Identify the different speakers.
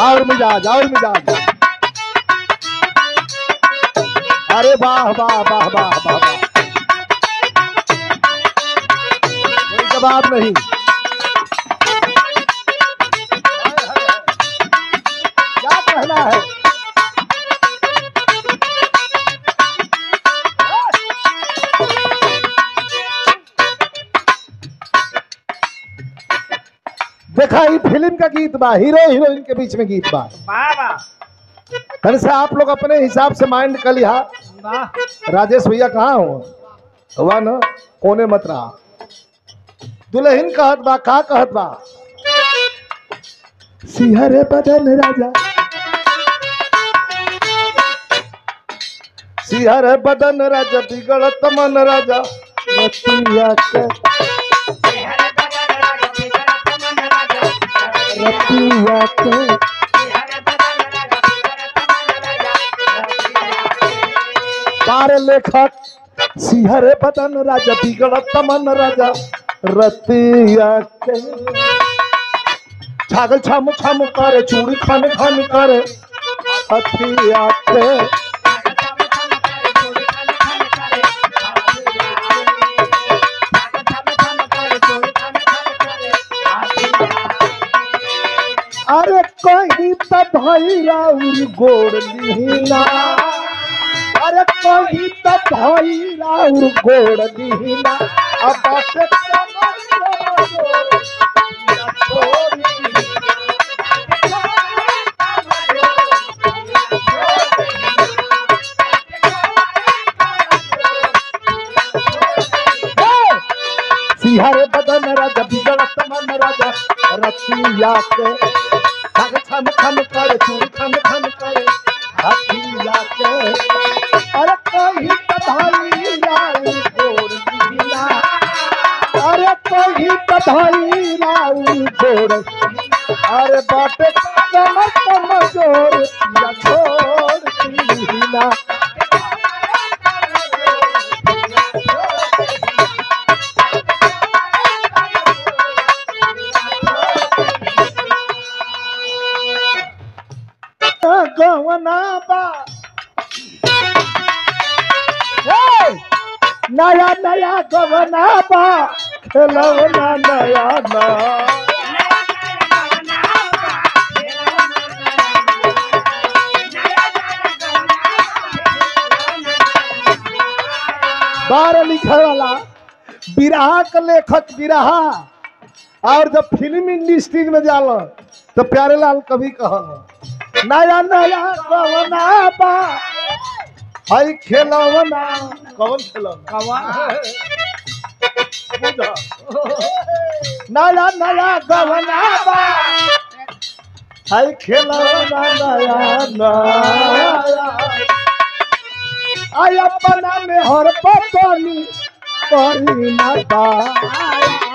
Speaker 1: और मिजाज अरे वाह वाह वाह वाह वाह वाह, कोई जवाब नहीं। क्या कहना है? देखा ये फिल्म का गीत बा, हीरो हीरोइन के बीच में गीत बा। कल से आप लोग अपने हिसाब से माइंड कर लिया। राजेश भैया कहाँ हो? हुआ न कोने मत रहा। दुल्हन कहत बा, का कहत बा? सिहरे बदन राजा, सिहरे बदन राजा, बिगड़त मन राजा, रतिया के रतिया के पार लेखक सिहरे बदन राजा, बिगड़त मन राजा, रतिया के छागल छम छम करे, चूड़ी खन खन करे, हथिया के अरे कहीं तो भाई राउर गोड़ लीना, अरे कहीं तो भाई राउर गोड़ लीना, अब से सिहरे बदन राजा, बिगड़त मन राजा, रतिया के छम छम करे, चूड़ी खन खन करे, हथिया के अरे कहीं तो भाई राउर गोड़ लीना, अरे कहीं तो भाई राउर गोड़, अरे बाटे कमर कमजोर या छोड़ लीना। गवना बा नया नया गवना बा, खेलवना नया ना बार लिखे वाला बिरहा का लेखक बिरहा। और जब फिल्म इंडस्ट्री में जाला तो प्यारे लाल कभी कहल नया नया गवना बा, हई खेलवना कौन खेलवना नया नया गवना बा, हई खेलवना नया नया, आई अपना में हर पतनी करी ना बा।